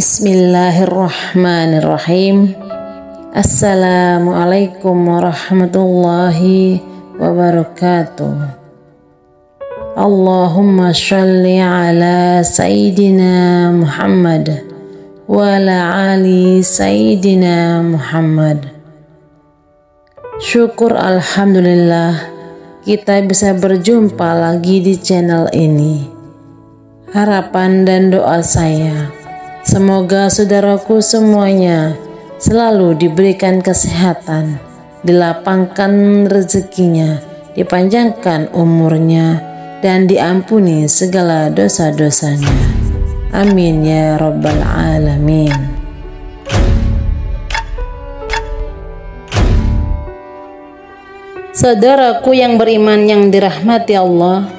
Bismillahirrahmanirrahim. Assalamualaikum warahmatullahi wabarakatuh. Allahumma sholli ala Sayyidina Muhammad wa ala ali Sayyidina Muhammad. Syukur alhamdulillah kita bisa berjumpa lagi di channel ini. Harapan dan doa saya, semoga saudaraku semuanya selalu diberikan kesehatan, dilapangkan rezekinya, dipanjangkan umurnya, dan diampuni segala dosa-dosanya. Amin ya rabbal alamin. Saudaraku yang beriman yang dirahmati Allah,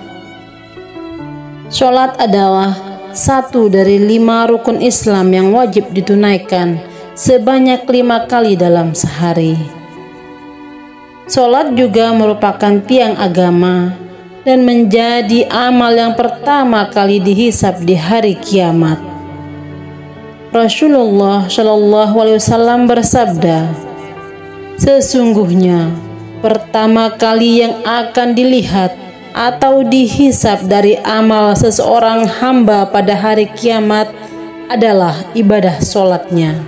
sholat adalah satu dari 5 rukun Islam yang wajib ditunaikan sebanyak 5 kali dalam sehari. Sholat juga merupakan tiang agama dan menjadi amal yang pertama kali dihisab di hari kiamat. Rasulullah Shallallahu Alaihi Wasallam bersabda, sesungguhnya pertama kali yang akan dilihat atau dihisab dari amal seseorang hamba pada hari kiamat adalah ibadah sholatnya.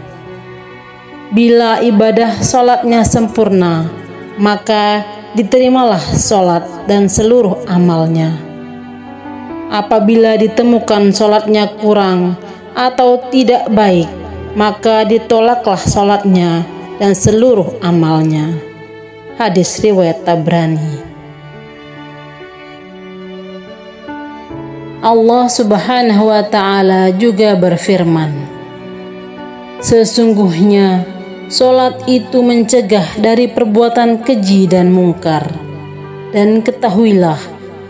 Bila ibadah sholatnya sempurna, maka diterimalah sholat dan seluruh amalnya. Apabila ditemukan sholatnya kurang atau tidak baik, maka ditolaklah sholatnya dan seluruh amalnya. Hadis riwayat Tabrani. Allah Subhanahu wa Ta'ala juga berfirman, sesungguhnya sholat itu mencegah dari perbuatan keji dan mungkar. Dan ketahuilah,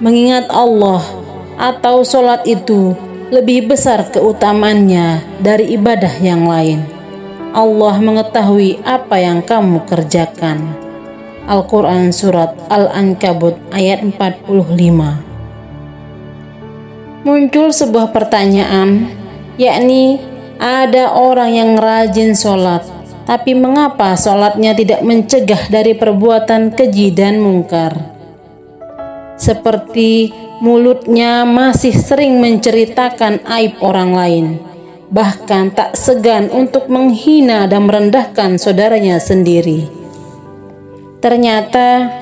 mengingat Allah atau sholat itu lebih besar keutamaannya dari ibadah yang lain. Allah mengetahui apa yang kamu kerjakan. Al-Quran Surat Al-Ankabut ayat 45. Muncul sebuah pertanyaan, yakni ada orang yang rajin sholat, tapi mengapa sholatnya tidak mencegah dari perbuatan keji dan mungkar? Seperti mulutnya masih sering menceritakan aib orang lain, bahkan tak segan untuk menghina dan merendahkan saudaranya sendiri. Ternyata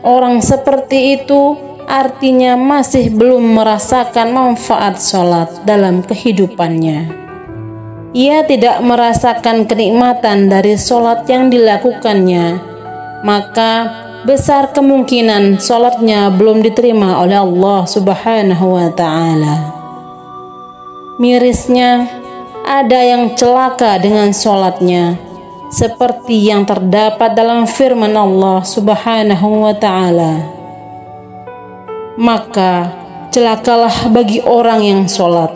orang seperti itu artinya masih belum merasakan manfaat sholat dalam kehidupannya. Ia tidak merasakan kenikmatan dari sholat yang dilakukannya, maka besar kemungkinan sholatnya belum diterima oleh Allah Subhanahu wa Ta'ala. Mirisnya, ada yang celaka dengan sholatnya, seperti yang terdapat dalam firman Allah Subhanahu wa Ta'ala. Maka celakalah bagi orang yang sholat,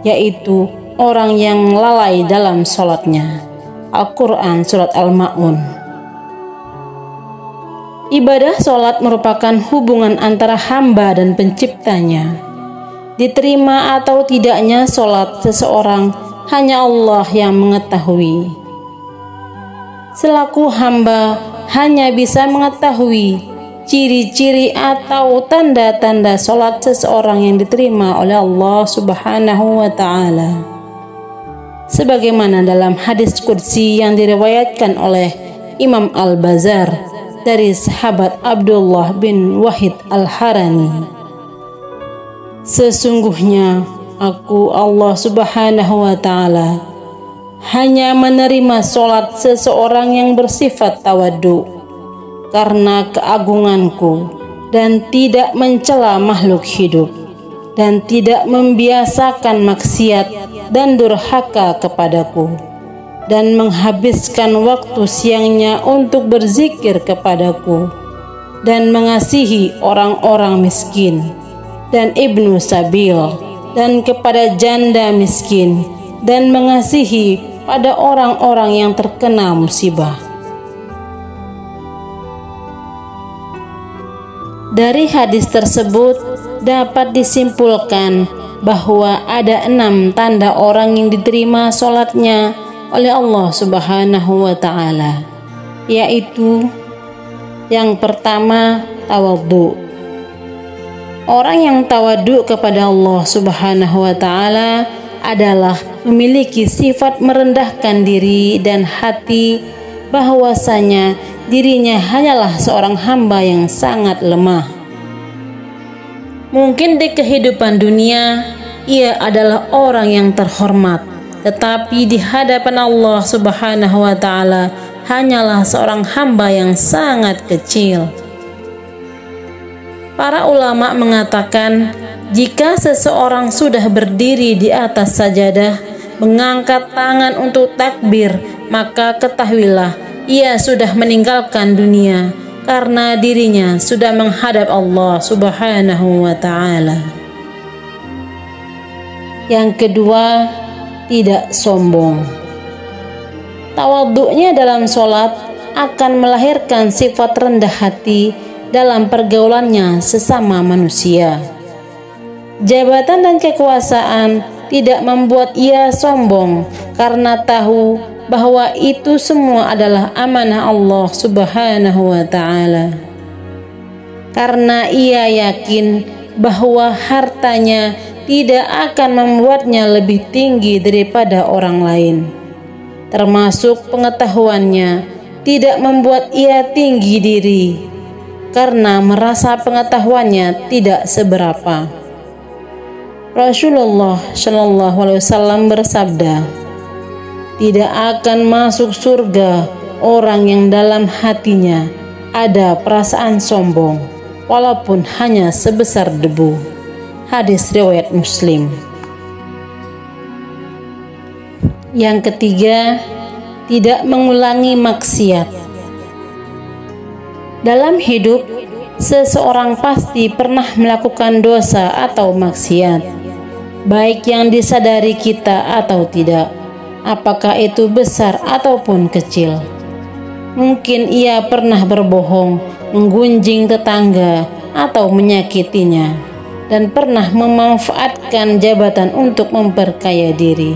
yaitu orang yang lalai dalam sholatnya. Al-Quran Surat Al-Ma'un. Ibadah sholat merupakan hubungan antara hamba dan penciptanya. Diterima atau tidaknya sholat seseorang hanya Allah yang mengetahui. Selaku hamba hanya bisa mengetahui ciri-ciri atau tanda-tanda sholat seseorang yang diterima oleh Allah Subhanahu wa Ta'ala. Sebagaimana dalam hadis qudsi yang diriwayatkan oleh Imam Al-Bazar dari sahabat Abdullah bin Wahid Al-Harani. Sesungguhnya aku, Allah Subhanahu wa Ta'ala, hanya menerima sholat seseorang yang bersifat tawadhu karena keagunganku, dan tidak mencela makhluk hidup, dan tidak membiasakan maksiat dan durhaka kepadaku, dan menghabiskan waktu siangnya untuk berzikir kepadaku, dan mengasihi orang-orang miskin dan ibnu sabil, dan kepada janda miskin, dan mengasihi pada orang-orang yang terkena musibah. Dari hadis tersebut dapat disimpulkan bahwa ada 6 tanda orang yang diterima sholatnya oleh Allah Subhanahu wa Ta'ala, yaitu yang pertama, tawadhu. Orang yang tawadhu kepada Allah Subhanahu wa Ta'ala adalah memiliki sifat merendahkan diri dan hati, bahwasanya dirinya hanyalah seorang hamba yang sangat lemah. Mungkin di kehidupan dunia ia adalah orang yang terhormat, tetapi di hadapan Allah Subhanahu wa Ta'ala hanyalah seorang hamba yang sangat kecil. Para ulama mengatakan, jika seseorang sudah berdiri di atas sajadah, mengangkat tangan untuk takbir, maka ketahuilah ia sudah meninggalkan dunia, karena dirinya sudah menghadap Allah Subhanahu wa Ta'ala. Yang kedua, tidak sombong. Tawadhu'nya dalam sholat akan melahirkan sifat rendah hati dalam pergaulannya sesama manusia. Jabatan dan kekuasaan tidak membuat ia sombong, karena tahu bahwa itu semua adalah amanah Allah Subhanahu wa Ta'ala. Karena ia yakin bahwa hartanya tidak akan membuatnya lebih tinggi daripada orang lain, termasuk pengetahuannya tidak membuat ia tinggi diri, karena merasa pengetahuannya tidak seberapa. Rasulullah Shallallahu Alaihi Wasallam bersabda, tidak akan masuk surga orang yang dalam hatinya ada perasaan sombong, walaupun hanya sebesar debu. Hadis riwayat Muslim. Yang ketiga, tidak mengulangi maksiat. Dalam hidup, seseorang pasti pernah melakukan dosa atau maksiat, baik yang disadari kita atau tidak, apakah itu besar ataupun kecil. Mungkin ia pernah berbohong, menggunjing tetangga, atau menyakitinya, dan pernah memanfaatkan jabatan untuk memperkaya diri.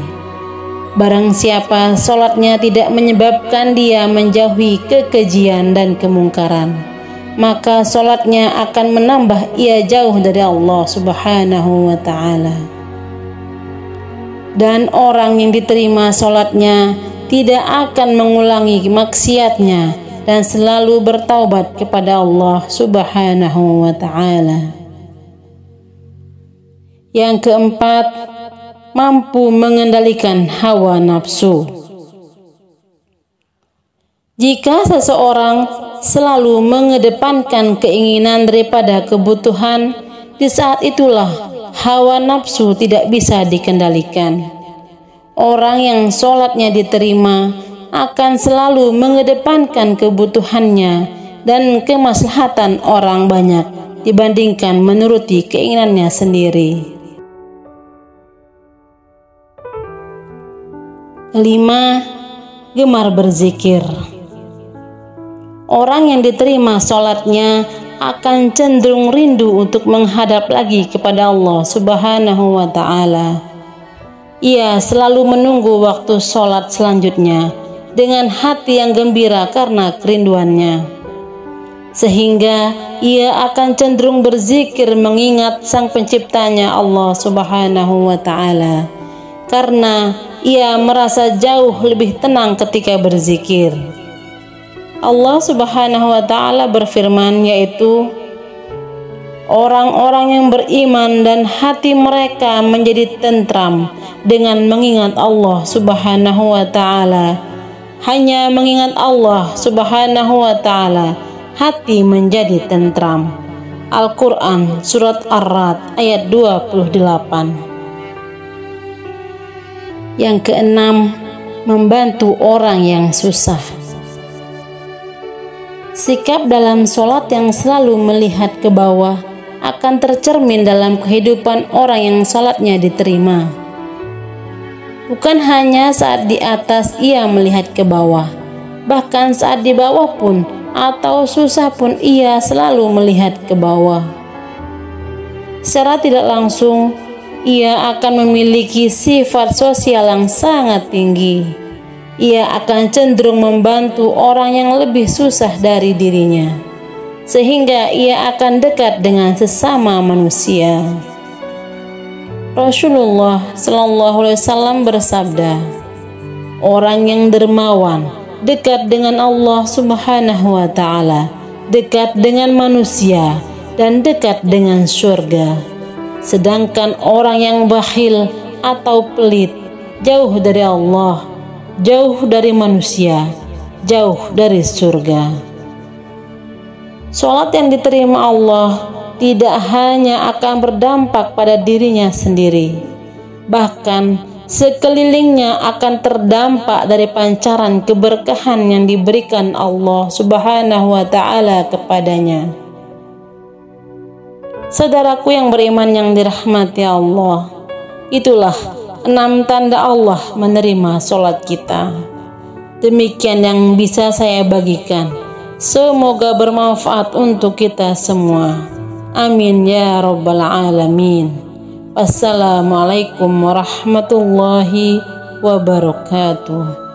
Barang siapa sholatnya tidak menyebabkan dia menjauhi kekejian dan kemungkaran, maka sholatnya akan menambah ia jauh dari Allah Subhanahu wa Ta'ala. Dan orang yang diterima sholatnya tidak akan mengulangi maksiatnya dan selalu bertaubat kepada Allah Subhanahu wa Ta'ala. Yang keempat, mampu mengendalikan hawa nafsu. Jika seseorang selalu mengedepankan keinginan daripada kebutuhan, di saat itulah hawa nafsu tidak bisa dikendalikan. Orang yang sholatnya diterima akan selalu mengedepankan kebutuhannya dan kemaslahatan orang banyak dibandingkan menuruti keinginannya sendiri. Kelima, gemar berzikir. Orang yang diterima sholatnya akan cenderung rindu untuk menghadap lagi kepada Allah Subhanahu wa Ta'ala. Ia selalu menunggu waktu sholat selanjutnya dengan hati yang gembira karena kerinduannya, sehingga ia akan cenderung berzikir mengingat Sang Penciptanya Allah Subhanahu wa Ta'ala, karena ia merasa jauh lebih tenang ketika berzikir. Allah Subhanahu wa Ta'ala berfirman, yaitu orang-orang yang beriman dan hati mereka menjadi tentram dengan mengingat Allah Subhanahu wa Ta'ala. Hanya mengingat Allah Subhanahu wa Ta'ala, hati menjadi tentram. Al-Quran Surat Ar-Ra'd ayat 28. Yang keenam, membantu orang yang susah. Sikap dalam sholat yang selalu melihat ke bawah akan tercermin dalam kehidupan orang yang sholatnya diterima. Bukan hanya saat di atas ia melihat ke bawah, bahkan saat di bawah pun atau susah pun ia selalu melihat ke bawah. Secara tidak langsung, ia akan memiliki sifat sosial yang sangat tinggi. Ia akan cenderung membantu orang yang lebih susah dari dirinya, sehingga ia akan dekat dengan sesama manusia. Rasulullah Shallallahu Alaihi Wasallam bersabda, orang yang dermawan dekat dengan Allah Subhanahu wa Ta'ala, dekat dengan manusia, dan dekat dengan surga. Sedangkan orang yang bakhil atau pelit jauh dari Allah, jauh dari manusia, jauh dari surga. Salat yang diterima Allah tidak hanya akan berdampak pada dirinya sendiri, bahkan sekelilingnya akan terdampak dari pancaran keberkahan yang diberikan Allah Subhanahu wa Ta'ala kepadanya. Saudaraku yang beriman yang dirahmati Allah, itulah 6 tanda Allah menerima sholat kita. Demikian yang bisa saya bagikan. Semoga bermanfaat untuk kita semua. Amin ya rabbal alamin. Wassalamualaikum warahmatullahi wabarakatuh.